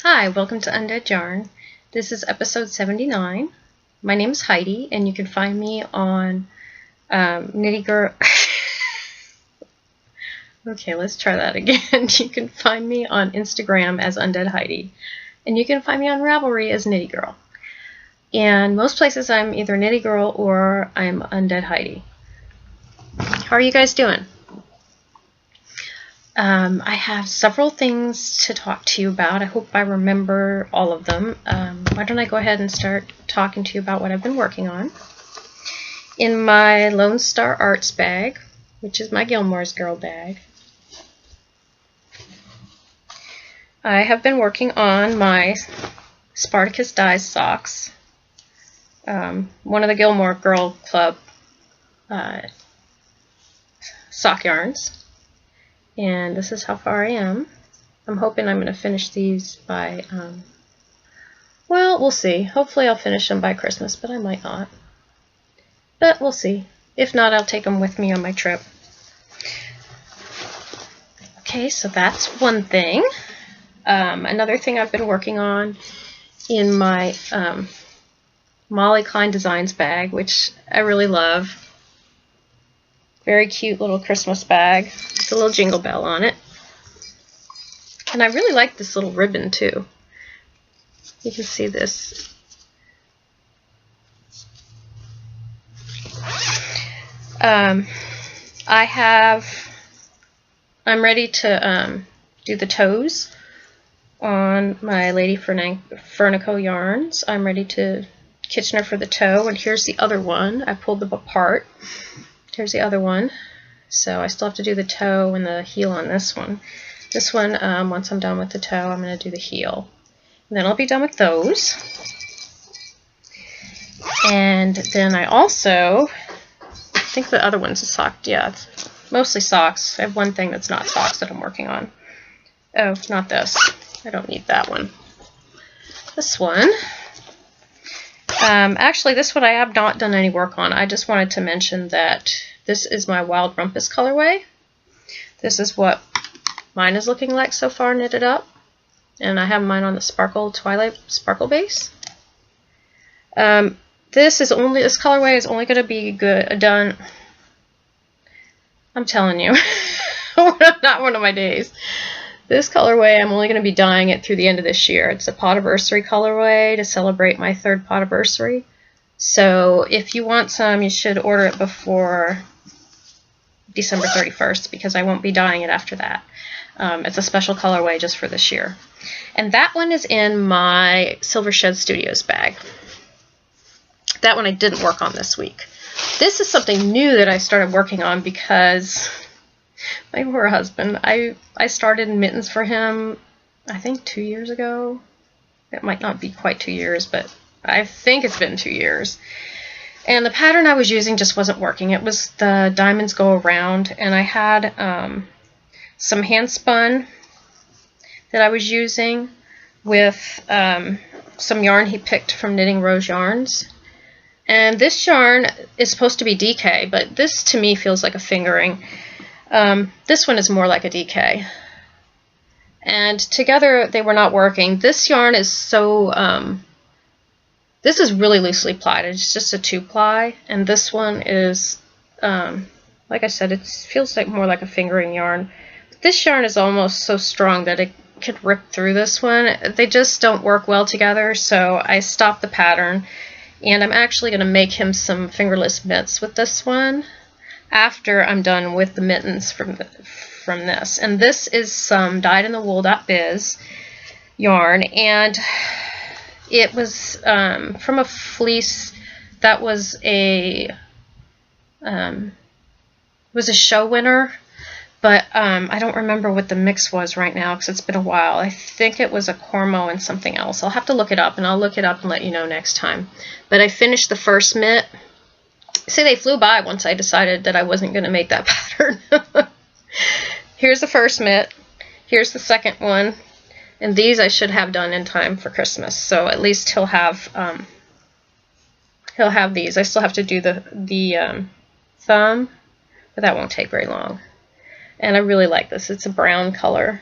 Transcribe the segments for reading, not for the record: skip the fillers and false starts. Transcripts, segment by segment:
Hi, welcome to Undead Yarn. This is episode 79. My name is Heidi, and you can find me on Nitty Girl. Okay, let's try that again. You can find me on Instagram as Undead Heidi, and you can find me on Ravelry as Nitty Girl. And most places I'm either Nitty Girl or I'm Undead Heidi. How are you guys doing? I have several things to talk to you about. I hope I remember all of them. Why don't I go ahead and start talking to you about what I've been working on. In my Lone Star Arts bag, which is my Gilmore's Girl bag, I have been working on my Spartacus Dyes socks. One of the Gilmore Girl Club sock yarns. And this is how far I am. I'm hoping I'm going to finish these by, well, we'll see. Hopefully I'll finish them by Christmas, but I might not. But we'll see. If not, I'll take them with me on my trip. Okay, so that's one thing. Another thing I've been working on in my Molly Klein Designs bag, which I really love. Very cute little Christmas bag. It's a little jingle bell on it. And I really like this little ribbon too. You can see this. I'm ready to do the toes on my Lady Fernico yarns. I'm ready to Kitchener for the toe, and here's the other one. I pulled them apart. Here's the other one. So I still have to do the toe and the heel on this one. This one, once I'm done with the toe, I'm going to do the heel. And then I'll be done with those. And then I also, I think the other one's a sock. Yeah, it's mostly socks. I have one thing that's not socks that I'm working on. Oh, not this. I don't need that one. This one. Actually, this one I have not done any work on. I just wanted to mention that this is my Wild Rumpus colorway. This is what mine is looking like so far knitted up. And I have mine on the Sparkle Twilight Sparkle base. This colorway is only going to be done. I'm telling you, not one of my days. This colorway, I'm only going to be dyeing it through the end of this year. It's a Potiversary colorway to celebrate my 3rd Potiversary. So if you want some, you should order it before December 31st because I won't be dyeing it after that. It's a special colorway just for this year. And that one is in my Silver Shed Studios bag. That one I didn't work on this week. This is something new that I started working on because my poor husband, I started mittens for him, I think 2 years ago. It might not be quite 2 years, but I think it's been 2 years. And the pattern I was using just wasn't working. It was the diamonds go around, and I had some hand spun that I was using with some yarn he picked from Knitting Rose Yarns. And this yarn is supposed to be DK, but this to me feels like a fingering. This one is more like a DK. And together they were not working. This yarn is so, this is really loosely plied. It's just a 2-ply. And this one is, like I said, it feels like more like a fingering yarn. But this yarn is almost so strong that it could rip through this one. They just don't work well together, so I stopped the pattern. And I'm actually going to make him some fingerless mitts with this one after I'm done with the mittens from this. And this is some dyedinthewool.biz yarn, and it was from a fleece that was a show winner, but I don't remember what the mix was right now because it's been a while. I think it was a Cormo and something else. I'll have to look it up, and I'll look it up and let you know next time. But I finished the first mitt. See, they flew by once I decided that I wasn't going to make that pattern. Here's the first mitt. Here's the second one. And these I should have done in time for Christmas. So at least he'll have these. I still have to do the thumb, but that won't take very long. And I really like this. It's a brown color.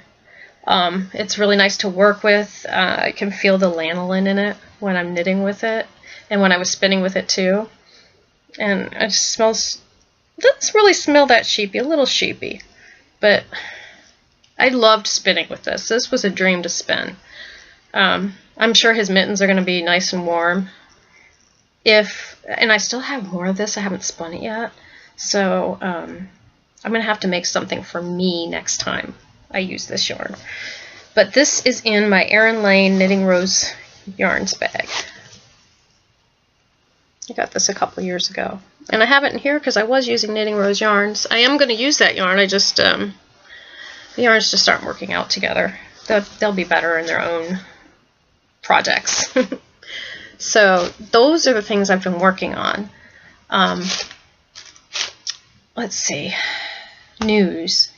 It's really nice to work with. I can feel the lanolin in it when I'm knitting with it, and when I was spinning with it too. And it smells, doesn't really smell that sheepy, a little sheepy, but I loved spinning with this. This was a dream to spin. I'm sure his mittens are going to be nice and warm. And I still have more of this, I haven't spun it yet, so I'm going to have to make something for me next time I use this yarn. But this is in my Erin Lane Knitting Rose yarns bag. I got this a couple of years ago. And I have it in here because I was using Knitting Rose yarns. I am going to use that yarn, I just, the yarns just aren't working out together. They'll be better in their own projects. So those are the things I've been working on. Let's see. News.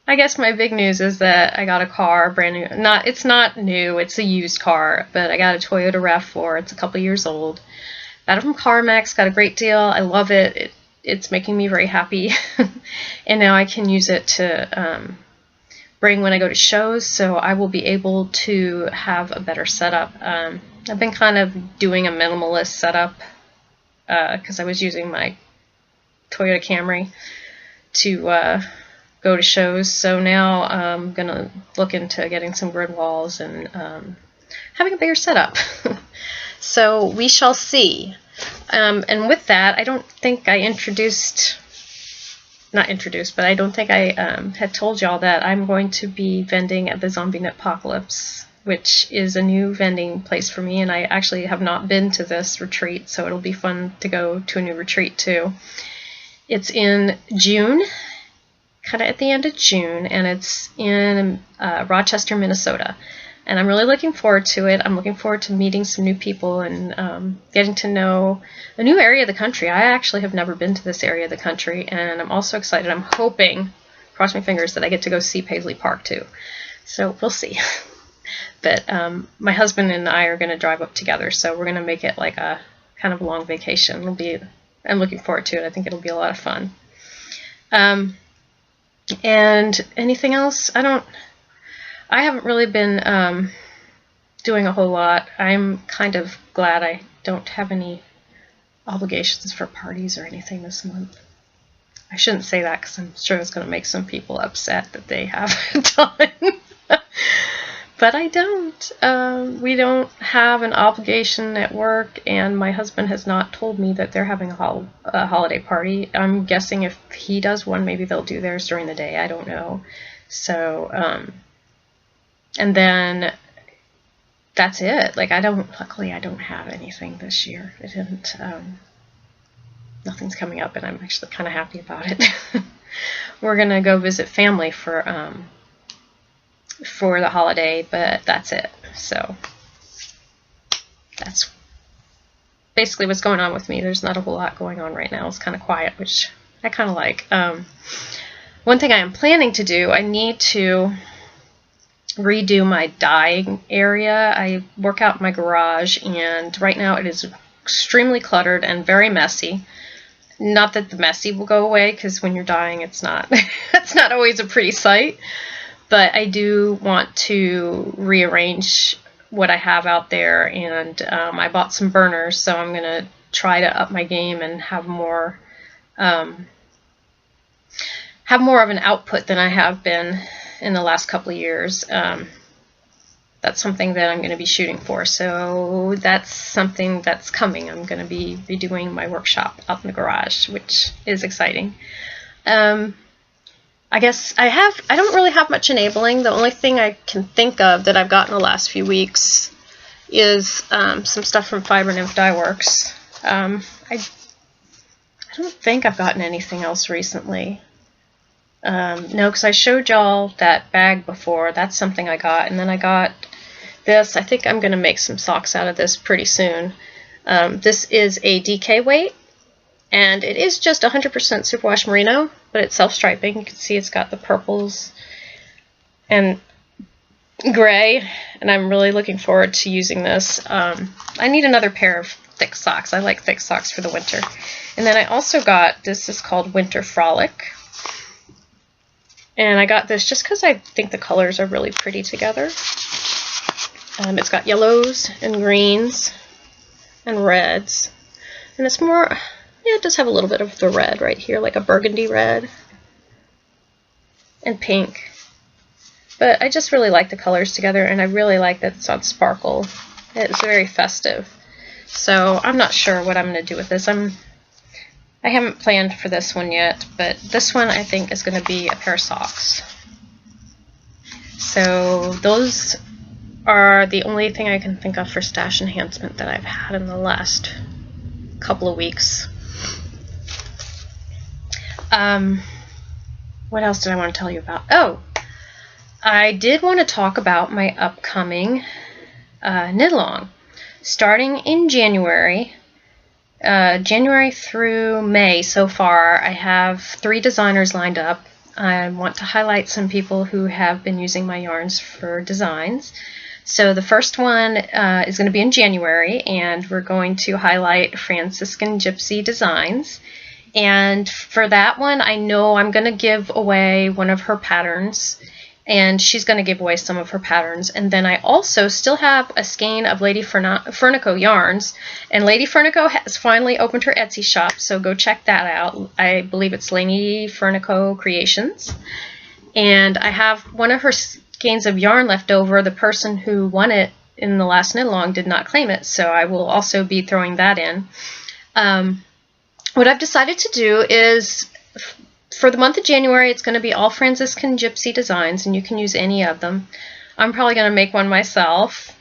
I guess my big news is that I got a car, brand new. It's not new, it's a used car, but I got a Toyota RAV4. It's a couple years old. Got it from CarMax, got a great deal. I love it. It's making me very happy. And now I can use it to bring when I go to shows, so I will be able to have a better setup. I've been kind of doing a minimalist setup because I was using my Toyota Camry to go to shows, so now I'm going to look into getting some grid walls and having a bigger setup. So we shall see. And with that, I don't think I but I don't think I had told y'all that I'm going to be vending at the Zombie Knitpocalypse, which is a new vending place for me, and I actually have not been to this retreat, so it'll be fun to go to a new retreat too. It's in June, kind of at the end of June, and it's in Rochester, Minnesota. And I'm really looking forward to it. I'm looking forward to meeting some new people and getting to know a new area of the country. I actually have never been to this area of the country, and I'm also excited. I'm hoping, cross my fingers, that I get to go see Paisley Park too. So we'll see. But my husband and I are going to drive up together, so we're going to make it like a kind of long vacation. I'm looking forward to it. I think it'll be a lot of fun. And anything else? I haven't really been doing a whole lot. I'm kind of glad I don't have any obligations for parties or anything this month. I shouldn't say that because I'm sure it's going to make some people upset that they haven't done. But I don't. We don't have an obligation at work, and my husband has not told me that they're having a holiday party. I'm guessing if he does one, maybe they'll do theirs during the day. I don't know. So, and then that's it. Like, luckily I don't have anything this year. It didn't, nothing's coming up, and I'm actually kind of happy about it. We're going to go visit family for the holiday, but that's it. So that's basically what's going on with me. There's not a whole lot going on right now. It's kind of quiet, which I kind of like. One thing I am planning to do, I need to redo my dyeing area. I work out in my garage, and right now it is extremely cluttered and very messy. Not that the messy will go away, because when you're dyeing, it's not it's not always a pretty sight. But I do want to rearrange what I have out there, and I bought some burners, so I'm going to try to up my game and have more of an output than I have been in the last couple of years. That's something that I'm going to be shooting for, so that's something that's coming. I'm going to be redoing my workshop out in the garage, which is exciting. I guess I don't really have much enabling. The only thing I can think of that I've gotten the last few weeks is some stuff from Fiber Nymph Dye Works. I don't think I've gotten anything else recently. No, because I showed y'all that bag before. That's something I got. And then I got this. I think I'm going to make some socks out of this pretty soon. This is a DK weight, and it is just 100% superwash merino, but it's self-striping. You can see it's got the purples and gray, and I'm really looking forward to using this. I need another pair of thick socks. I like thick socks for the winter. And then I also got, this is called Winter Frolic. And I got this just because I think the colors are really pretty together. It's got yellows and greens and reds. And it's more, yeah, it does have a little bit of the red right here, like a burgundy red and pink. But I just really like the colors together, and I really like that it's on sparkle. It's very festive. So I'm not sure what I'm going to do with this. I haven't planned for this one yet, but this one I think is going to be a pair of socks. So those are the only thing I can think of for stash enhancement that I've had in the last couple of weeks. What else did I want to tell you about? Oh, I did want to talk about my upcoming Knitalong. Starting in January through May so far, I have 3 designers lined up. I want to highlight some people who have been using my yarns for designs. So the first one is going to be in January, and we're going to highlight Franciscan Gypsy Designs. And for that one, I know I'm going to give away one of her patterns, and she's going to give away some of her patterns. And then I also still have a skein of Lady Fernico yarns, and Lady Fernico has finally opened her Etsy shop, so go check that out. I believe it's Lady Fernico Creations. And I have one of her skeins of yarn left over. The person who won it in the last Knitalong did not claim it, so I will also be throwing that in. What I've decided to do is, for the month of January, it's going to be all Franciscan Gypsy Designs, and you can use any of them. I'm probably going to make one myself.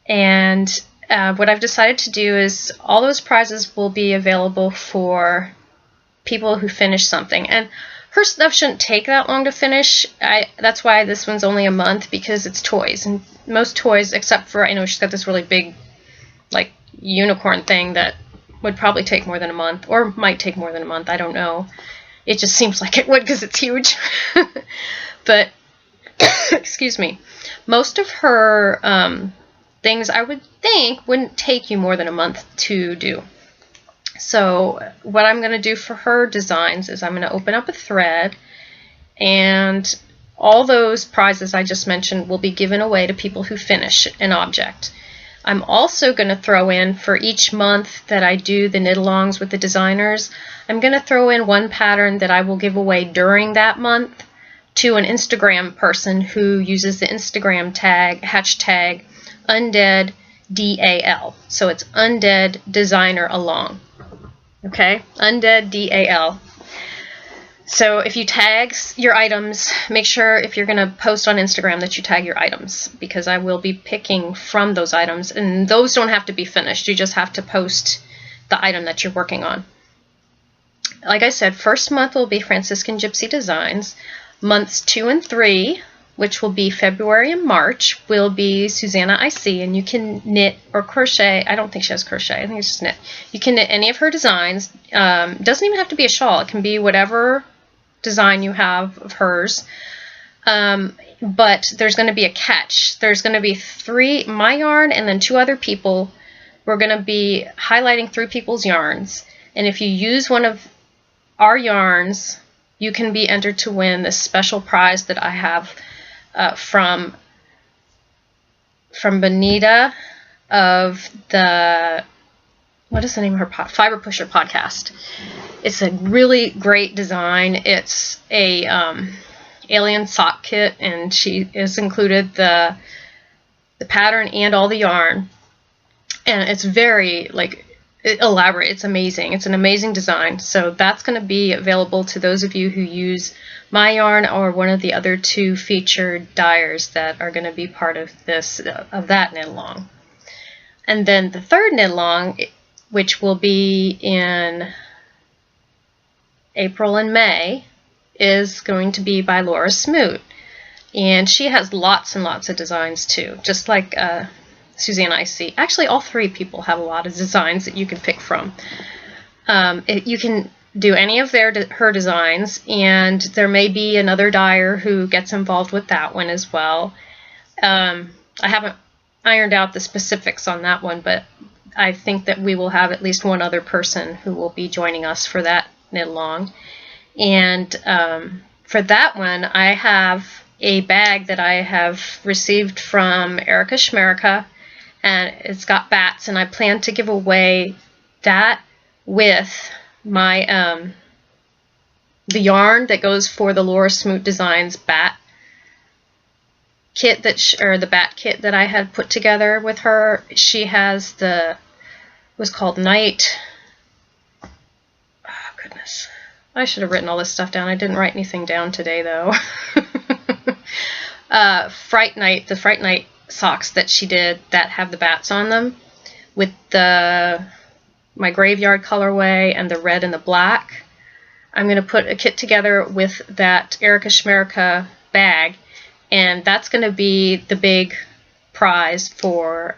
And what I've decided to do is all those prizes will be available for people who finish something. And her stuff shouldn't take that long to finish. That's why this one's only a month, because it's toys. And most toys, except for, I know she's got this really big, like, unicorn thing that would probably take more than a month, or might take more than a month. I don't know. It just seems like it would because it's huge. But, excuse me, most of her things I would think wouldn't take you more than a month to do. So what I'm going to do for her designs is I'm going to open up a thread, and all those prizes I just mentioned will be given away to people who finish an object. I'm also going to throw in, for each month that I do the Knitalongs with the designers, I'm going to throw in one pattern that I will give away during that month to an Instagram person who uses the Instagram tag, hashtag Undead DAL. So it's Undead Designer Along. Okay? Undead DAL. So if you tag your items, make sure if you're going to post on Instagram that you tag your items, because I will be picking from those items, and those don't have to be finished. You just have to post the item that you're working on. Like I said, first month will be Franciscan Gypsy Designs. Months 2 and 3, which will be February and March, will be Susanna IC, and you can knit or crochet. I don't think she has crochet. I think it's just knit. You can knit any of her designs. Doesn't even have to be a shawl. It can be whatever design you have of hers. But there's going to be a catch. There's going to be 3, my yarn, and then 2 other people. We're going to be highlighting 3 people's yarns. And if you use one of our yarns, you can be entered to win this special prize that I have from Benita of the, what is the name of her Fiber Pusher podcast. It's a really great design. It's a alien sock kit, and she has included the pattern and all the yarn, and it's very elaborate. It's amazing. It's an amazing design. So that's going to be available to those of you who use my yarn or one of the other 2 featured dyers that are going to be part of that Knitalong. And then the third Knitalong, which will be in April and May, is going to be by Laura Smoot. And she has lots and lots of designs too, just like Susanna IC. Actually, all 3 people have a lot of designs that you can pick from. You can do any of her designs, and there may be another dyer who gets involved with that one as well. I haven't ironed out the specifics on that one, but I think that we will have at least one other person who will be joining us for that Knitalong. And for that one, I have a bag that I have received from Erica Schmerica, and it's got bats, and I plan to give away that with my the yarn that goes for the Laura Smoot Designs bat kit or the bat kit that I had put together with her. She has it was called Night. Oh goodness, I should have written all this stuff down. I didn't write anything down today though. Fright Night, the Fright Night socks that she did that have the bats on them with my graveyard colorway and the red and the black. I'm going to put a kit together with that Erica Schmerica bag, and that's going to be the big prize for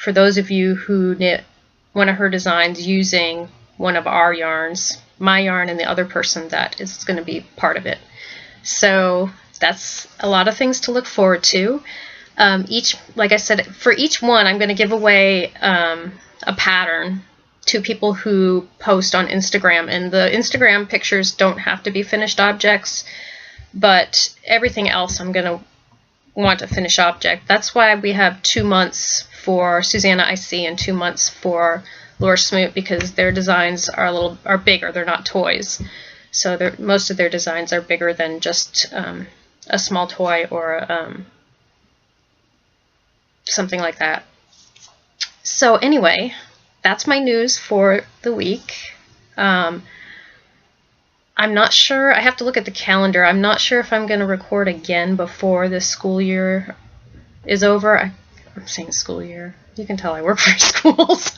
those of you who knit one of her designs using one of our yarns, my yarn and the other person that is going to be part of it. So that's a lot of things to look forward to. Like I said, for each one I'm going to give away a pattern to people who post on Instagram, and the Instagram pictures don't have to be finished objects, but everything else I'm going to want a finished object. That's why we have 2 months for Susanna IC and 2 months for Laura Smoot, because their designs are bigger. They're not toys, so most of their designs are bigger than just a small toy or something like that. So anyway, that's my news for the week. I'm not sure. I have to look at the calendar. I'm not sure if I'm going to record again before the school year is over. I'm saying school year. You can tell I work for schools.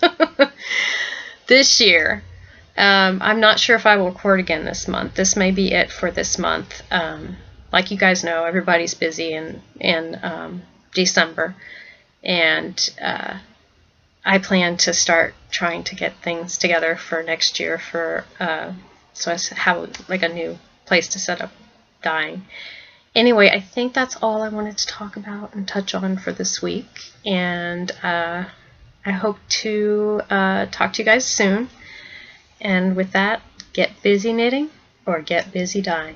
This year. I'm not sure if I will record again this month. This may be it for this month. Like you guys know, everybody's busy in December. And I plan to start trying to get things together for next year so I have like a new place to set up dyeing. Anyway, I think that's all I wanted to talk about and touch on for this week, and I hope to talk to you guys soon. And with that, get busy knitting or get busy dyeing.